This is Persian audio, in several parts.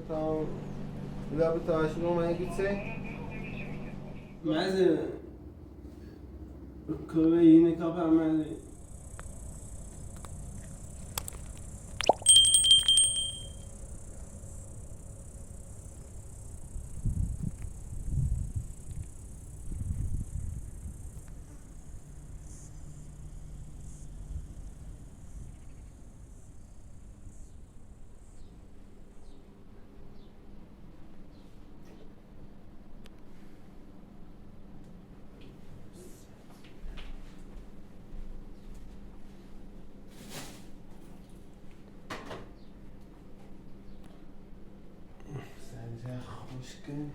Então, la butaş Roma'ya gitsek. Meze kahve yine kapar meze. Sence hoş geldin.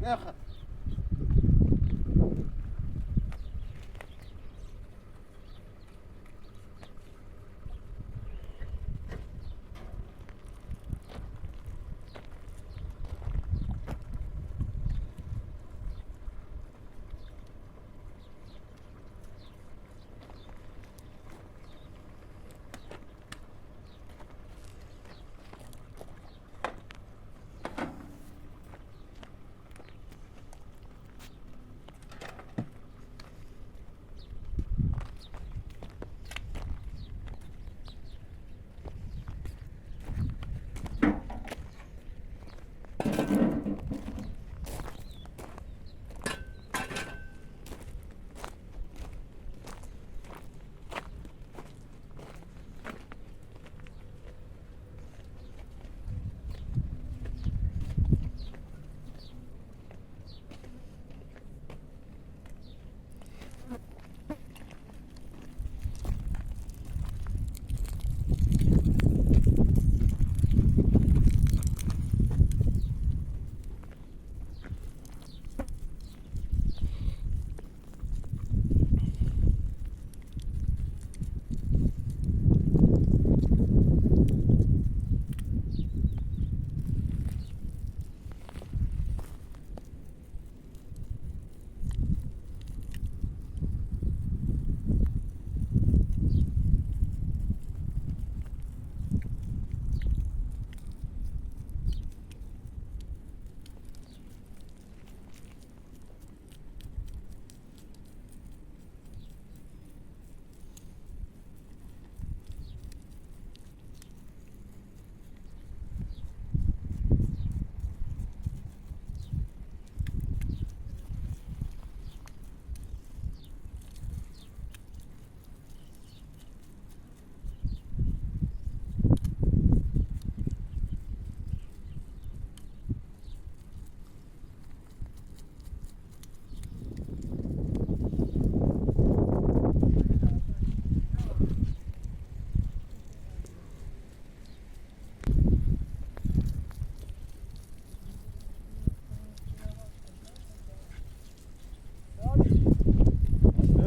يا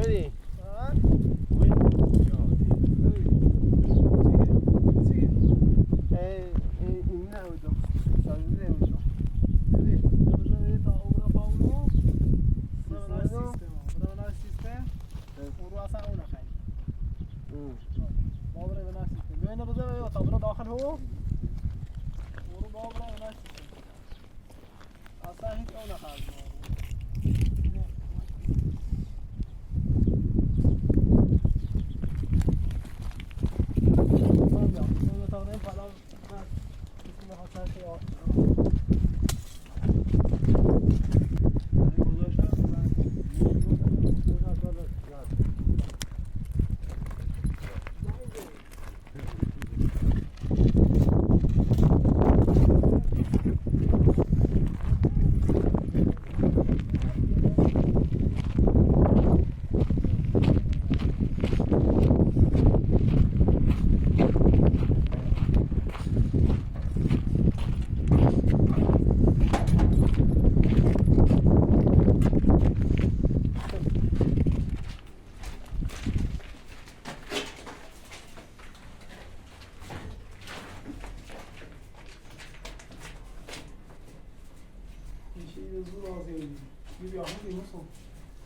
Ready? خوب.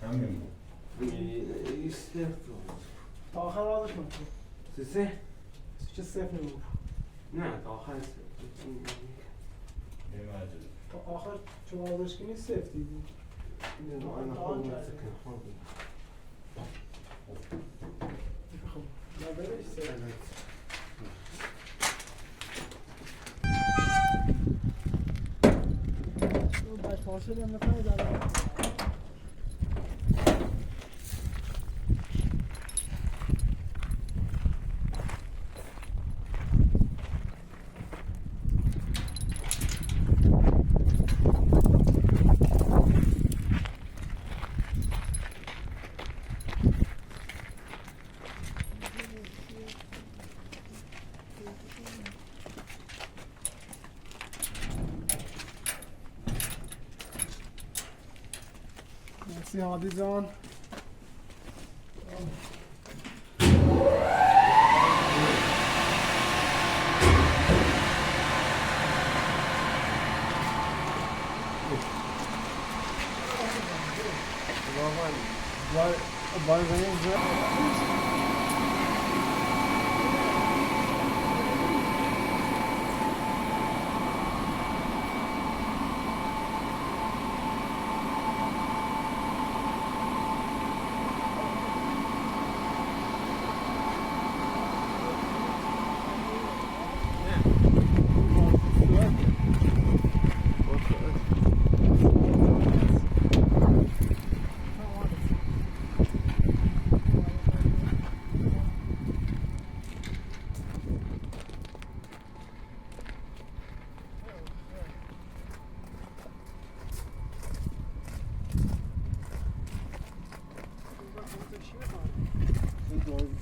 همین بود. ایستر تا آخر وادش کن. سه چه صفر نمود. نه تا آخر یه مجلس. تا آخر چون وادش کنی صفر دیدی. نه انا خود سکن خود خب. نه برش صفر. باش فاصله هم نکنه داره. مرسی هادی جان.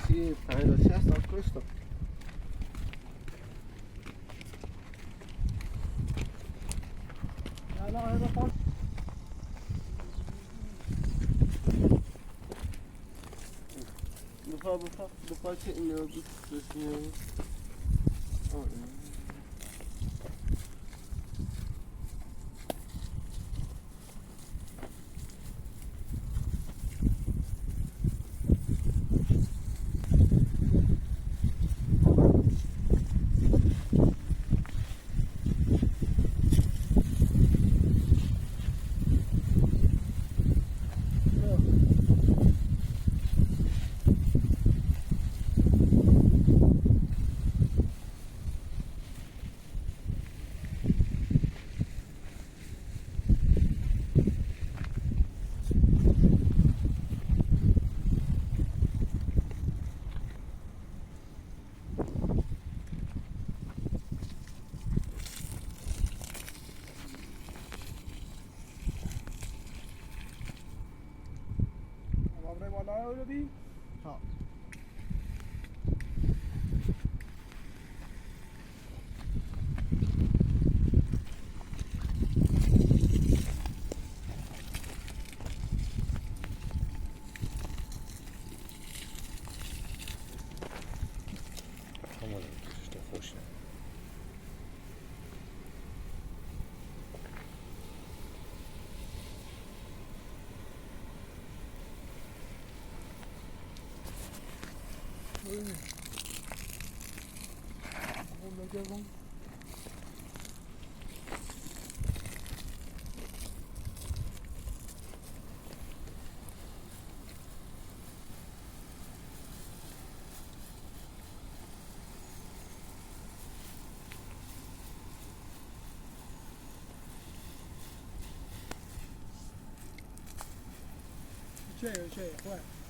Sì, fai la siesta a questo. الان بخوام Buffa che ne ho visto sì. avrei volato di no. c'è, qua.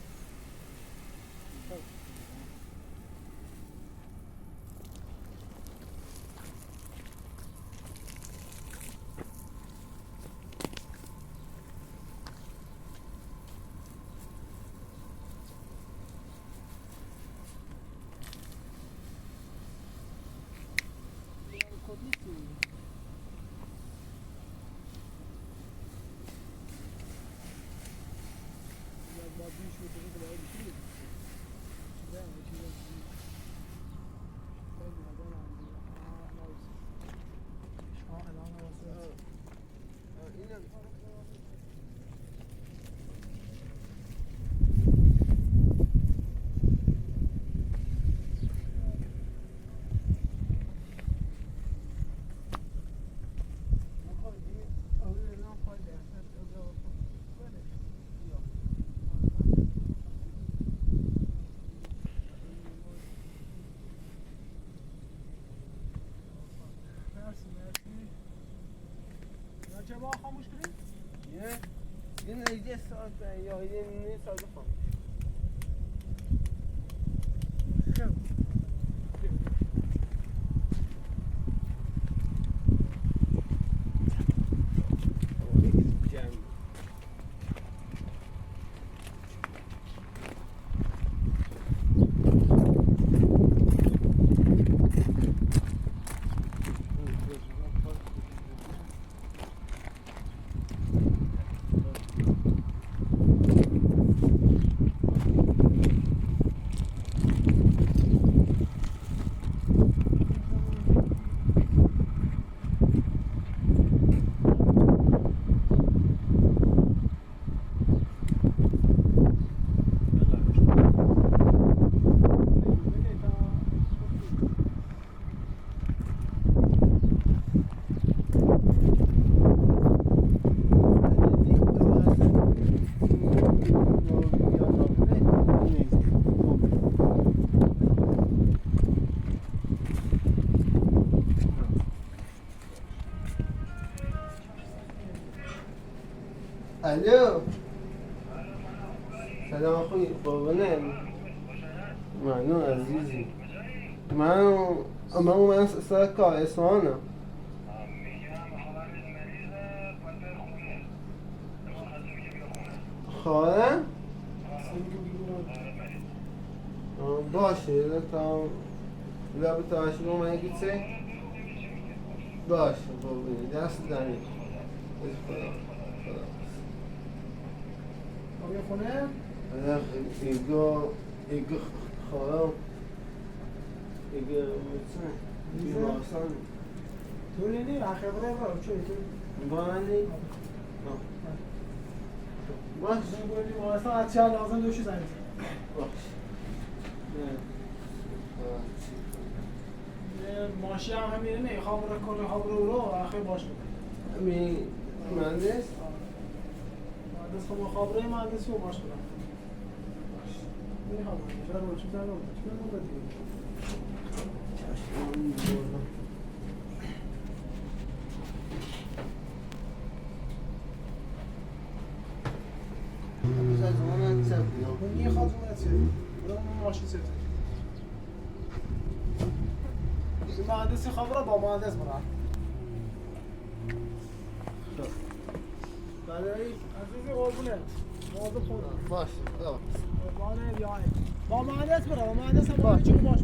یا این نیست از خواهم الو سلام اخوی قربونه ممنون عزیزی من سر کار اصفهانم خواهرم؟ باشه تا لب تاشون اومده گیچه باشه قربونه دست دنی آیا خونه؟ ایگو خواهم ایگو میتونه بیمارستان تو نینی؟ آخه برای چه تو؟ با من نی؟ باش نگویی بیمارستان از چه لازم دوشی زنید؟ باش ماشی هم همینه نه خبر کنه خبر رو آخه باش می مهندس؟ مهندس خب خبره مهندس رو باش کنم این خبره چرا چی زنم چی چشم این خاطر چیه؟ برام ماشین چیه؟ مهندسی خبره با مهندس برام برای عزیزی قربونه موضوع خودم باش قربانه بیاین با مهندس برام با مهندس هم باید چون باش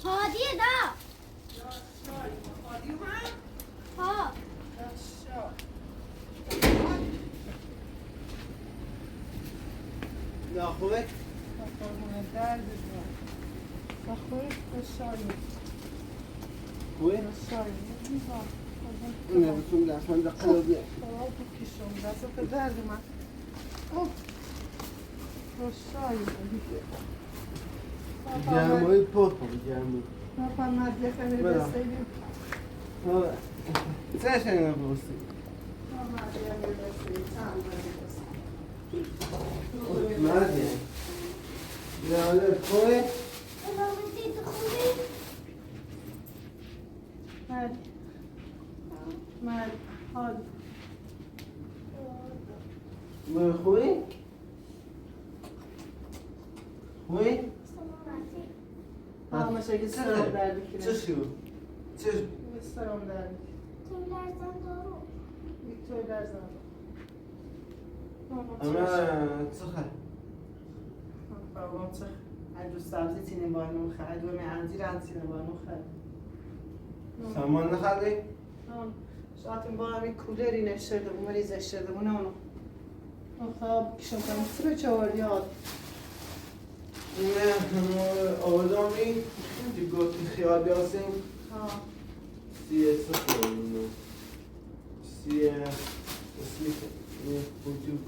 هادیه دا ها لا خوبه؟ خوبه؟ نه بتون دستان دقیقه بیه گرمایی پر کنی گرمایی چه شنگه بورسی؟ مردیه نه خوبه؟ خوبه؟ خوبه؟ چه شو؟ چه اما چه خواهد؟ بابام چه عجو سبزی تینه بانو خرد و معندی رنسینه بانو خرد سامان نخوادی؟ شاید این با همی کولری نشرده بو مریض اشترده بو نه اونو خب کشم کنم سر چهار یاد نه آدمی که گفتی خیال بیاسیم سیه سخورونو سیه اسمی بوجود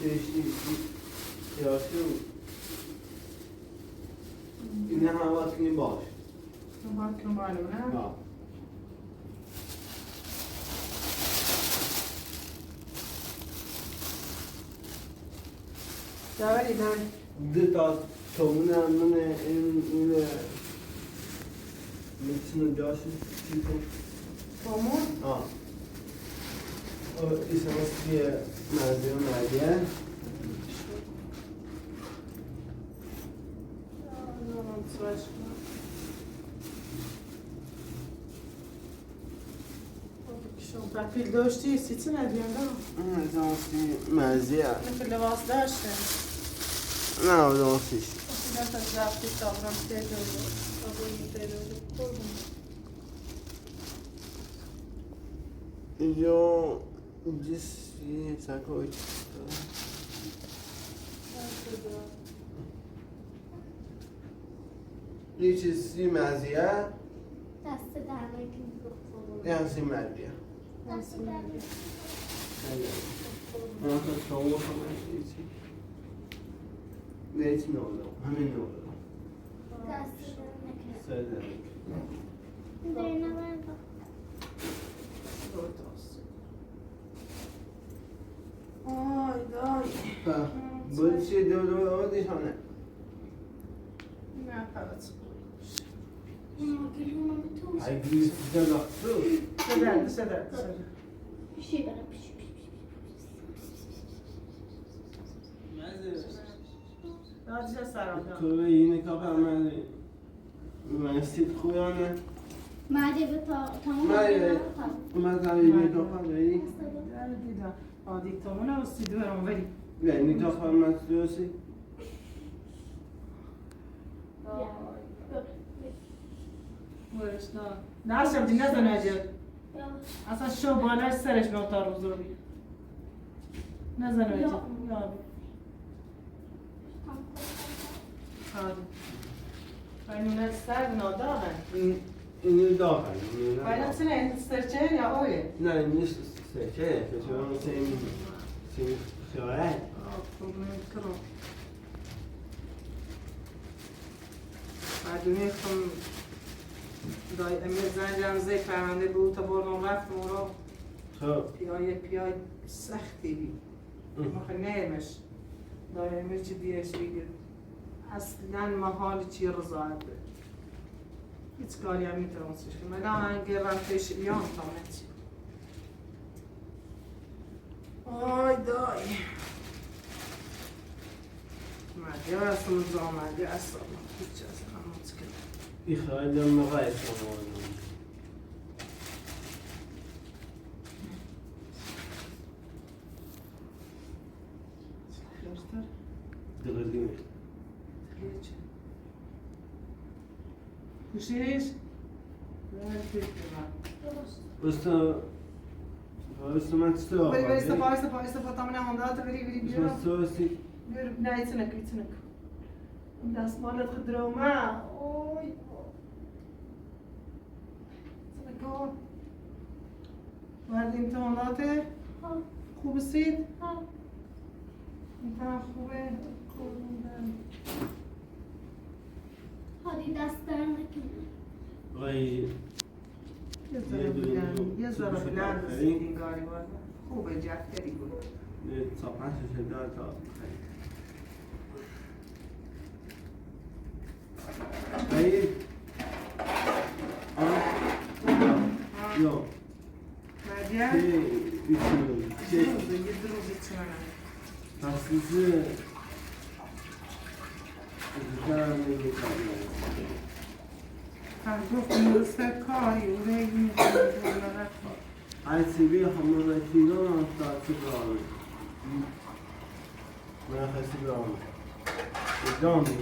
ترشی خیاسی اینه هم باید کنیم باش باید کنم معلوم نه؟ نه دوری دوری دو تا تومونه من این میتونه جاشو چی کن؟ تومون؟ آه ایسا مستی مرزی و مردیه پرفیل داشتی سیتی ندیم نه؟ ایسا مستی مرزیه نفیل لباس داشته نه آدم مسیش دست رفتی سابرم تیدوری اینجا جسی سکوی یه چیزی مرزیه دست درمه که یه همسی مرزیه دست درمه من خواهد شما خواهد چیزی نیت نولم همین نولم دست درمه سرده دینا من آی دای بود چی دو آمدیش هانه نه فقط گلومم تو های گریز دیدن لحظه سده پیشی برم پیشی دادش سرم تو به این کاپ هم من سید خویانه مردی به تمام من تایید کاپ هم بری دیدم دیکتامون رو سیدو برام ولی یعنی کاپ هم من سیوسی نرسم دی نزن اجر اصلا شو بالاش سرش به اتار بزرگی نزن اجر اینو سر ناداغن اینو داخل باید چنه این سرچه یا اوه نه این نیست سرچه که شما سیم خیاره بعدونی خم دای امیر زنجم زی فرمانده بود تا بردم رفتم و رو خب پیای سختی بی مخی نیمش دای امیر چی دیش بگیر اصلا محال چی رضایت به هیچ کاری هم میتونستش کنم مگه هنگه رفتش بیان تامت آی دای مردی هستم زامردی هستم هیچ اصلا مشکل بخواهد مقایت شما بشيش؟ لا تكتبها. بس ما تستوى. بري استفا طمنا هندات بري بس بيرو. ما تستوى سي. بيرو لا يتسنك. داس مالت خضرو ما. اوي. تسنكو. وردي انت هنداته؟ ها خوب السيد؟ ها انت خوبه؟ هادي دستر نکنه. غير. يا زلمه بلاد السيدين قالي والله خوبه جعفري يقول. صفحة شدات. غير. يو. ما جاء؟ يدروز يتسمعنا. Aslında كان جفت مستكاي وريني ولا عايز تبيع حموضة كيلو أو تبيع ما خسر عمر قدامي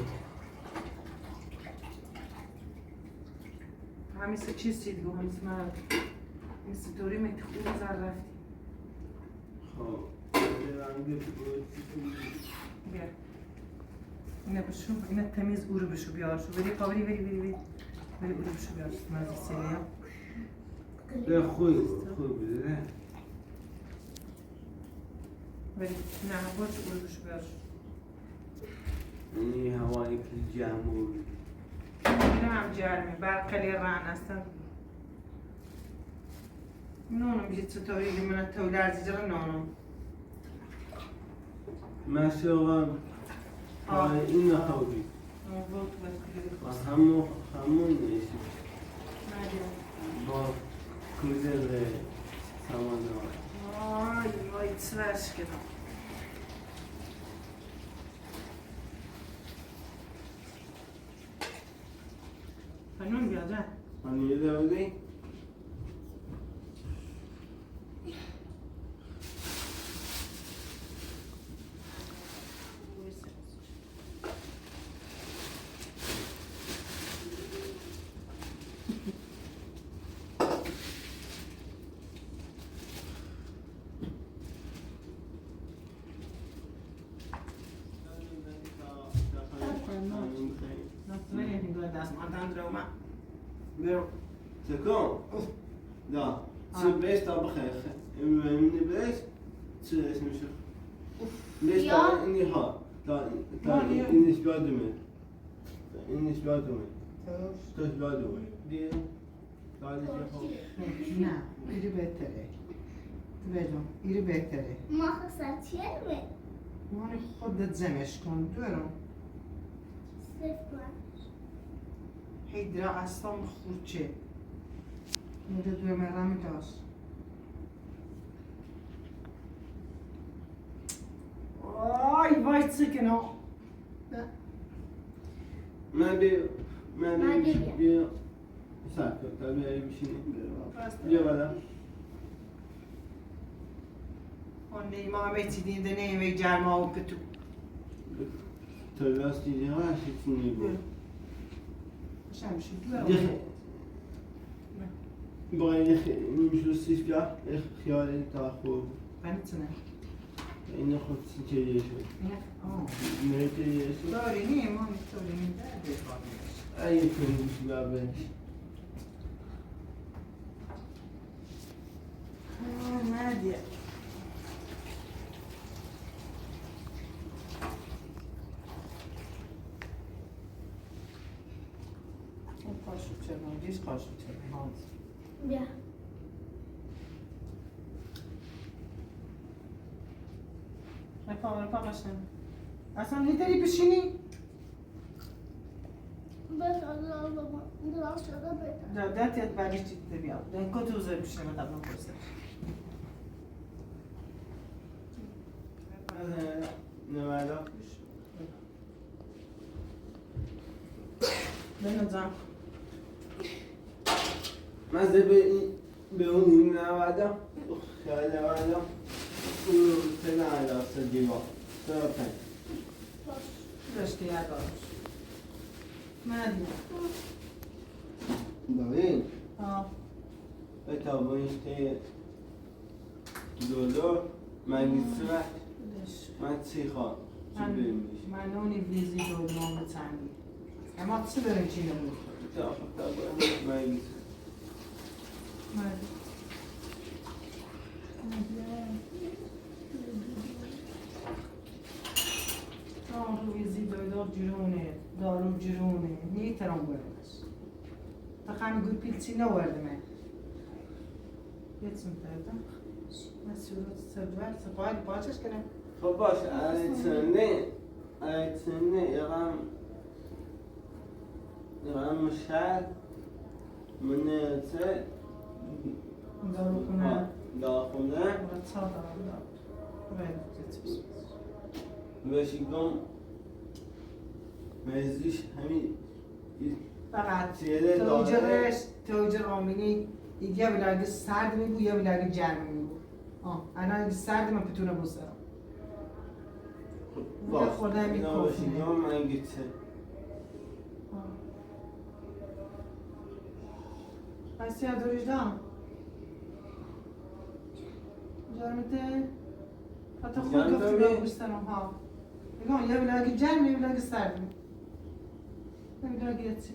عم يسكشي سيدو هم اسمها مستوري ما تخوني زعرفتي خو عندي بيا إنا بشوف إنا التمييز أورو بشو بيار شو بري قبري بري أورو بشو بيار ما زي سريع لا خوي بده بري نعم بوش أورو بشو بيار إني هواي كل جامور نعم جارمي بعد قليل رانا استن نونو بجيت ستوري لي من التولاد زجر نونو ما شغل إنه خوي مبروك بس همو نيشي ما أدري با كوزل سامان واي تسواش كده فنون بيضع أنا يدودي بيرو تكون لا تبيش طبخ من بيش تسوي اسمه شو ليش يا. إني ها ما هي؟ إني سبادمن إني سبادمن توش سبادمن دي تعالي جي نعم إيري بيتري تبجم إيري بيتري ما خسرتيه می؟ ماني خودت زمش کن دورم صفر. هيدرا أصلا خوچه مده دو مرام داس وای سکنه ما بي ما بي. بي ساكت تبي أي بشيء بيا ولا اون امامتی دینده نیمی جرما و کتو تلاش دیگه هاش تنی بود شمشی باید میشه سیفیا خیالی تاخو بنتنا این خود سیچه شد میشه داری نیم ما میتونی میده ای کنی بیشتر بهش نادیه قاشق چرا دیش قاشق چرا هانس بیا. رفاقا قشنگ اصلا نداری بشینی؟ بس الله دراز شده بهتر. دادت یاد بعدش چیزی بیاد دن کتو زر بشینی من دبنا پرسه نوالا بنظام مزه به اون نوالا خیال نوالا سنة على سجيبا سرطان داشتی یاد آرش مادی ببین آه بتابونیش دولار من گیتره من چی خواه چی بریم میشه من اونی ویزی دولار بتنگی اما چی داریم چی نمود من گیتره ویزی دولار جرونه دارو جرونه نیترم بردش تخمی گوی پیلچی نوردمه یتسون تردم مسئولات سردوار سپاهی پاچش کنم خب باش ایتسنه یقام مشهد من چه دارو کنه داخونه باید سا دارم دارم باید جتبس بشیگم مزیش همین فقط تیره داره توجر آمینی یه بلگه سرد میبو یه بلگه گرم میبو الان اگه سرد من پتونه بسرم باش خورده همی اینا کافونه بشیگم من گیته پس یا دوریش دام جارمته حتی خود جان گفتی داری؟ با بستنم ها بگم یه بلگه گرم یه بلگه سرد یه بلگه یتی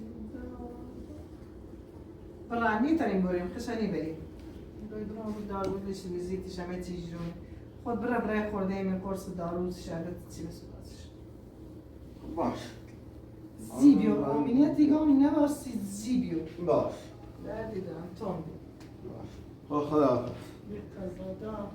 برای نیترین بریم خشنی بریم دویدرون رو دارو بشی ویزیتش همه چیز جون خود برای خورده ایمه قرص دارو شربت چی بسپاسش باش زیبیو آمینیت دیگه آمین نباستی زیبیو باش دردی دارم تون باش خدا بیتازادا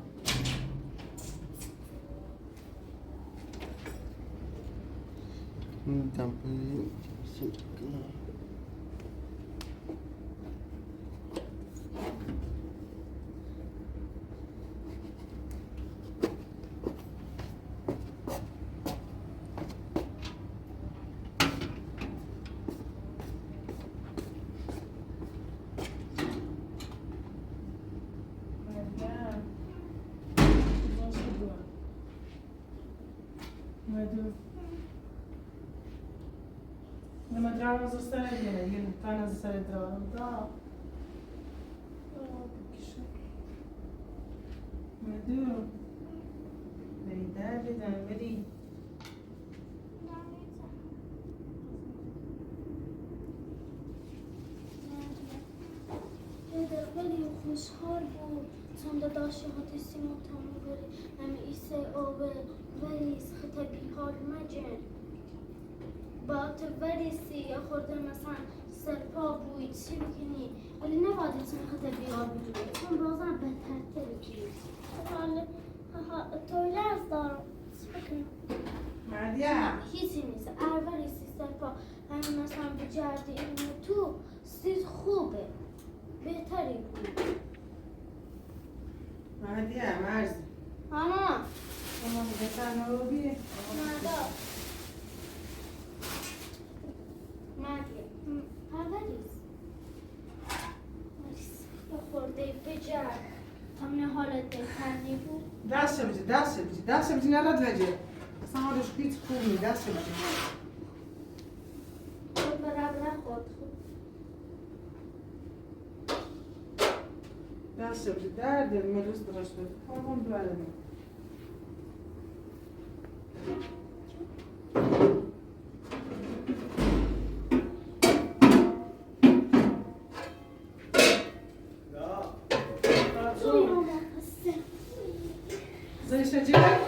لما تراوز السنة دي كان السنة تراوز دا مدو بري دا بري ولی خوشحال بود چون داشته هاتی سیمون تامو بری همی ایسه آبه ولیس خطبی حال مجن با تو ولیسی خورده مثلا سرپا بوید چی بکنی ولی نباید اسم خطبی حال بجوری چون بازم بهتر ترکی تویله از دارم چی بکنم مریم هیچی نیست ولیسی سرپا همین مثلا بجردی اینو تو سیز خوبه بهتری بود مریم مرزی ماما اما بهتر نروبیه مادا مریم پروریز یا خورده بجرد همین حالت بهتر نبود دست بجی نرد وجه اصلا حالش هیچ خوب نی دست بجی خود برابر خود دست بجی درد مروز درست بود همون دواره نی زي شجرة؟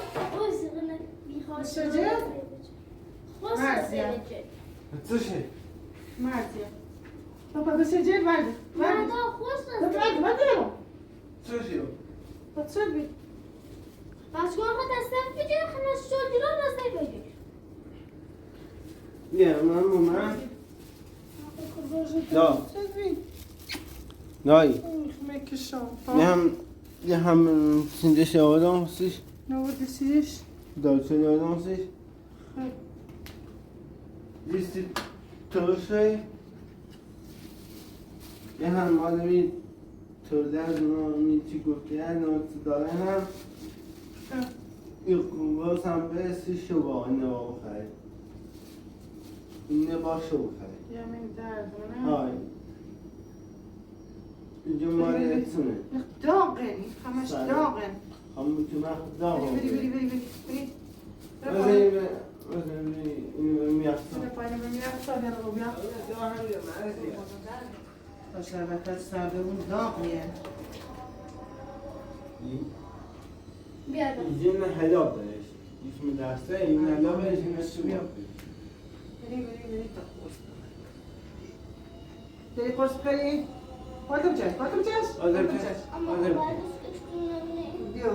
شجرة؟ چشه؟ مرزية بابا ده شجرة بعد بعد چشه؟ بتصبي بیا من دا تصبي دایی مكشان یه هم سندش آدم هستیش نورد سيش دالچه آدم هستیش لیستی ترشه یه هم آدمی ترده از اون چی گفته هست نوت داره هم باز هم برسی شبا اینه با بخرید اینه با شو بخرید يا من دردونه های اینجا مالیتونه داغن همش داغن هم میتونه داغ بری بری بری بری بری این میافته بری پایین بری میافته بیا رو بیا باشه بهتر سرده اون داغ میه بیاد این حلاب دارش اسم دسته این حلاب این اسم بری بری بری تا قرص بری قرص بری پاتم چش آدم اما آدم بعدش اشتونه بیو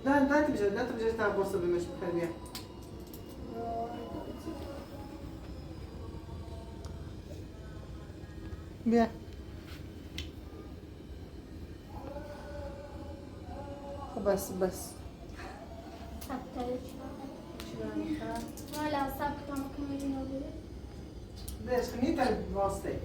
دانت بجاش تا قرص بمش بخیر بیا بیا خب بس حالا سب کنم که میرین رو بره بس خنیت واسطه